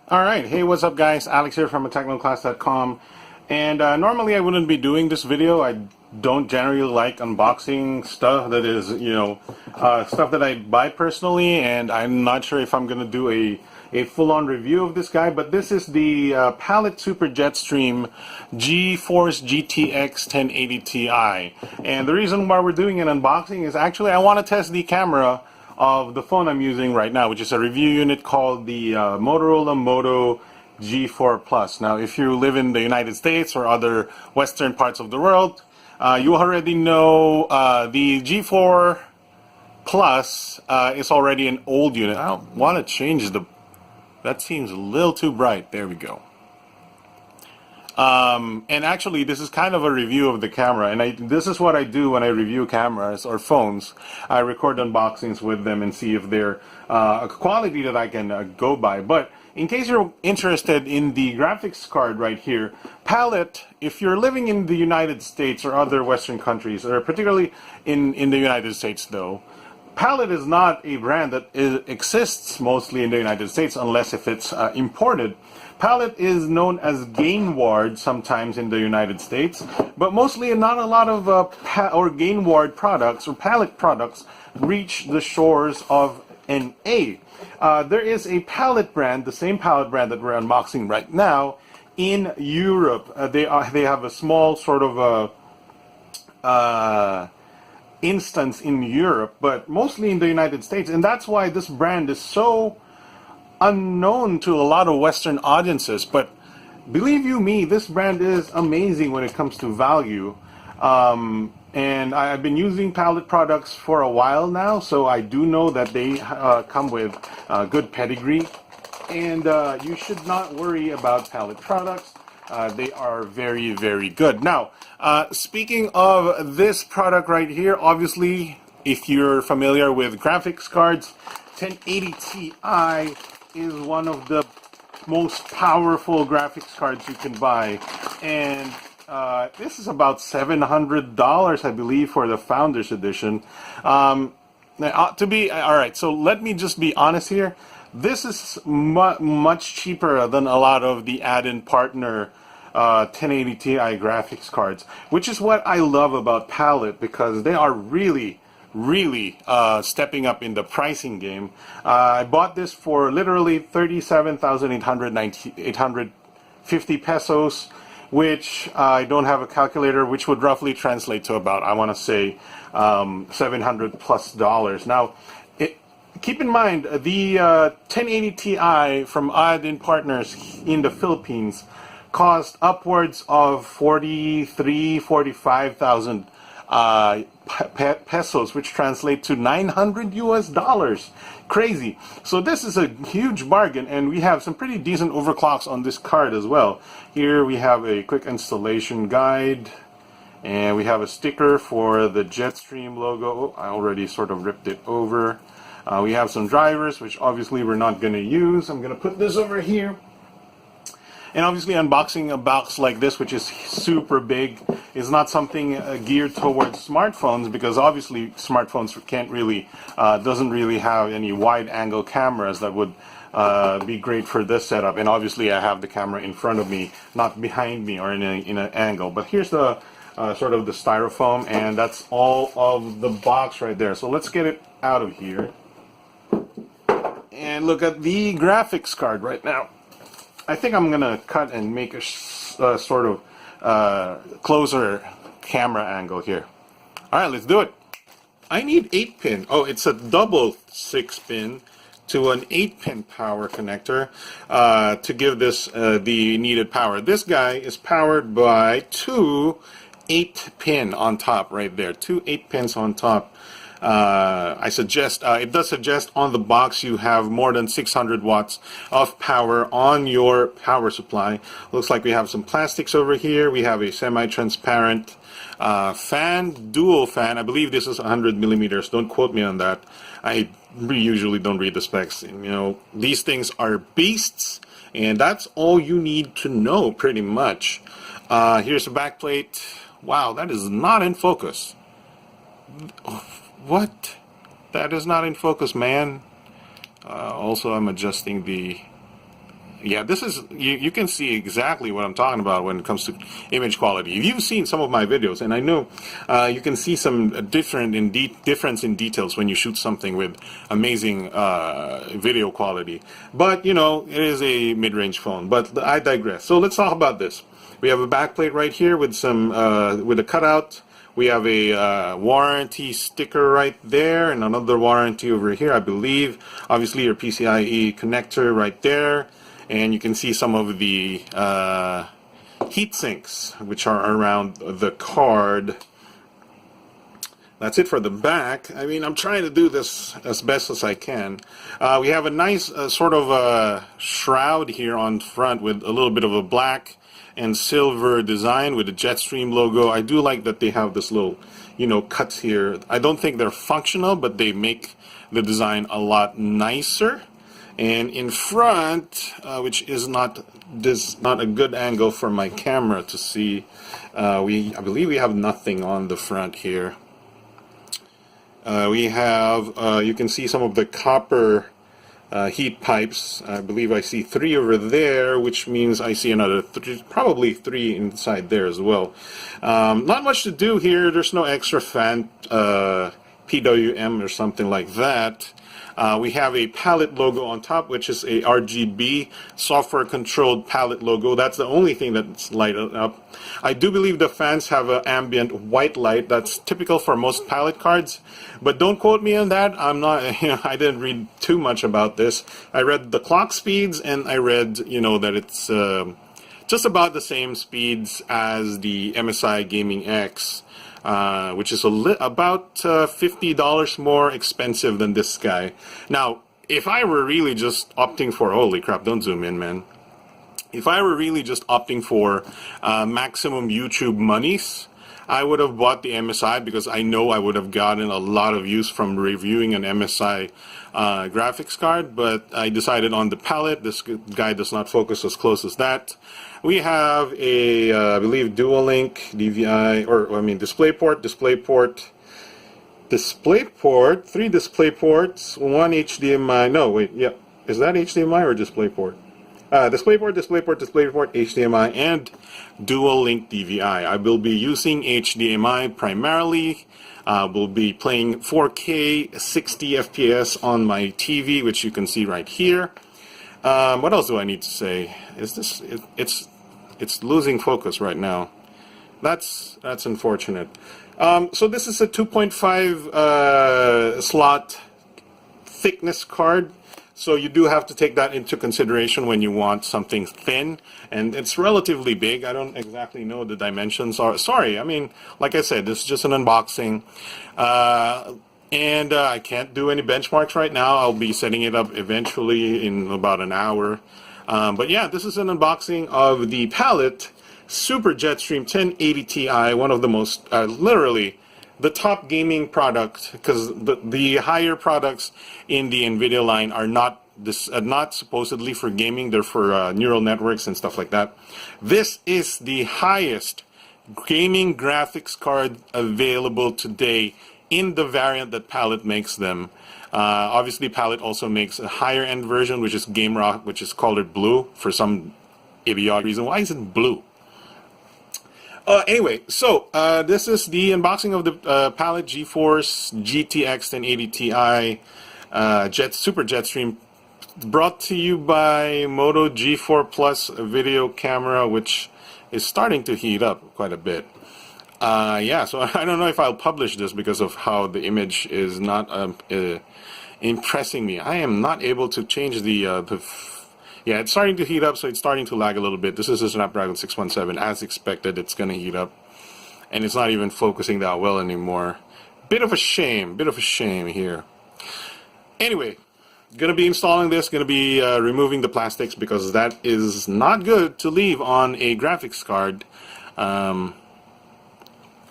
Alright, hey, what's up guys? Alex here from technoclass.com, and normally I wouldn't be doing this video. I don't generally like unboxing stuff that is, stuff that I buy personally, and I'm not sure if I'm going to do a full-on review of this guy, but this is the Palit Super Jetstream GeForce GTX 1080 Ti, and the reason why we're doing an unboxing is actually I want to test the camera of the phone I'm using right now, which is a review unit called the Motorola Moto G4 Plus. Now, if you live in the United States or other Western parts of the world, you already know the G4 Plus is already an old unit. I don't want to change that seems a little too bright. There we go. And actually, this is kind of a review of the camera, and this is what I do when I review cameras or phones. I record unboxings with them and see if they're a quality that I can go by. But in case you're interested in the graphics card right here, Palit, if you're living in the United States or other Western countries, or particularly in the United States though, Palit is not a brand that exists mostly in the United States unless if it's imported. Palit is known as Gainward sometimes in the United States, but mostly not a lot of Gainward products or Palit products reach the shores of NA. There is a Palit brand, the same Palit brand that we're unboxing right now, in Europe. They have a small sort of instance in Europe, but mostly in the United States, and that's why this brand is so unknown to a lot of Western audiences. But believe you me, this brand is amazing when it comes to value, and I've been using Palit products for a while now, so I do know that they come with good pedigree, and you should not worry about Palit products. They are very, very good. Now, speaking of this product right here, obviously, if you're familiar with graphics cards, 1080 Ti is one of the most powerful graphics cards you can buy, and this is about $700, I believe, for the Founders Edition. Alright, so let me just be honest here. This is much cheaper than a lot of the add-in partner 1080 Ti graphics cards, which is what I love about Palit, because they are really stepping up in the pricing game. I bought this for literally 37,850 pesos, which I don't have a calculator, which would roughly translate to about, I want to say, $700 plus. Now, keep in mind, the 1080 Ti from add-in partners in the Philippines cost upwards of 45,000 pesos, which translate to $900 US. Crazy. So this is a huge bargain, and we have some pretty decent overclocks on this card as well. Here we have a quick installation guide, and we have a sticker for the Jetstream logo. Oh, I already sort of ripped it over. We have some drivers, which obviously we're not going to use. I'm going to put this over here. And obviously, unboxing a box like this, which is super big, is not something geared towards smartphones, because obviously smartphones doesn't really have any wide-angle cameras that would be great for this setup. And obviously, I have the camera in front of me, not behind me or in an angle. But here's the sort of the styrofoam, and that's all of the box right there. So let's get it out of here and look at the graphics card right now. I think I'm gonna cut and make a sort of closer camera angle here. Alright, let's do it. I need 8-pin. Oh, it's a double 6-pin to an 8-pin power connector to give this the needed power. This guy is powered by two 8-pin on top right there. Two 8-pins on top. I suggest, it does suggest on the box you have more than 600 watts of power on your power supply. Looks like we have some plastics over here. We have a semi-transparent fan, dual fan. I believe this is 100 millimeters. Don't quote me on that. I usually don't read the specs. These things are beasts, and that's all you need to know pretty much. Here's the back plate. Wow, that is not in focus. What? That is not in focus, man. Also, I'm adjusting the Yeah, this is, you can see exactly what I'm talking about when it comes to image quality. If you've seen some of my videos, and I know you can see some difference in details when you shoot something with amazing video quality. But, you know, it is a mid-range phone. But I digress. So let's talk about this. We have a backplate right here with some, with a cutout. We have a warranty sticker right there, and another warranty over here, I believe. Obviously, your PCIe connector right there. And you can see some of the heat sinks, which are around the card. That's it for the back. I mean, I'm trying to do this as best as I can. We have a nice sort of shroud here on front with a little bit of a black and silver design with the Jetstream logo. I do like that they have this little, you know, cuts here. I don't think they're functional, but they make the design a lot nicer. And in front, which is not a good angle for my camera to see, I believe we have nothing on the front here. We have, you can see some of the copper heat pipes. I believe I see 3 over there, which means I see another 3, probably 3 inside there as well. Not much to do here. There's no extra fan, PWM or something like that. We have a Palit logo on top, which is a RGB software-controlled Palit logo. That's the only thing that's lighted up. I do believe the fans have an ambient white light. That's typical for most Palit cards, but don't quote me on that. I'm not. You know, I didn't read too much about this. I read the clock speeds, and I read, you know, that it's just about the same speeds as the MSI Gaming X. Which is about $50 more expensive than this guy. Now, if I were really just opting for, holy crap, don't zoom in, man. If I were really just opting for maximum YouTube monies, I would have bought the MSI because I know I would have gotten a lot of use from reviewing an MSI graphics card, but I decided on the Palit. This guy does not focus as close as that. We have a, I believe, dual link DVI, or I mean DisplayPort, 3 display ports, 1 HDMI, no wait, yeah, is that HDMI or DisplayPort? DisplayPort, HDMI, and dual link DVI. I will be using HDMI primarily. We'll be playing 4K 60 FPS on my TV, which you can see right here. What else do I need to say? Is this it's losing focus right now. That's unfortunate. So this is a 2.5 slot thickness card. So you do have to take that into consideration when you want something thin, and it's relatively big. I don't exactly know the dimensions. Sorry, I mean, like I said, this is just an unboxing. And I can't do any benchmarks right now. I'll be setting it up eventually in about an hour. But yeah, this is an unboxing of the Palit Super Jetstream 1080 Ti, one of the most, literally, the top gaming product, because the higher products in the NVIDIA line are not supposedly for gaming. They're for neural networks and stuff like that. This is the highest gaming graphics card available today in the variant that Palit makes them. Obviously, Palit also makes a higher end version, which is Game Rock, which is colored blue for some idiotic reason. Why is it blue? Anyway, so this is the unboxing of the Palit GeForce GTX 1080 Ti Super Jetstream, brought to you by Moto G4 Plus video camera, which is starting to heat up quite a bit. Yeah, so I don't know if I'll publish this because of how the image is not impressing me. I am not able to change yeah, it's starting to heat up, so it's starting to lag a little bit. This is a Snapdragon 617. As expected, it's going to heat up. And it's not even focusing that well anymore. Bit of a shame here. Anyway, going to be installing this, going to be removing the plastics because that is not good to leave on a graphics card.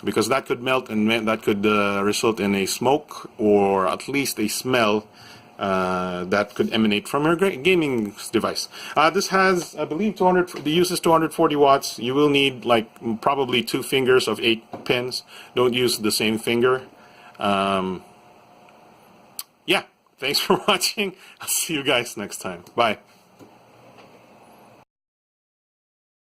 Because that could melt and that could result in a smoke or at least a smell that could emanate from your gaming device. This has, I believe, the use is 240 watts. You will need like probably 2 fingers of 8 pins. Don't use the same finger. Yeah, thanks for watching. I'll see you guys next time. Bye.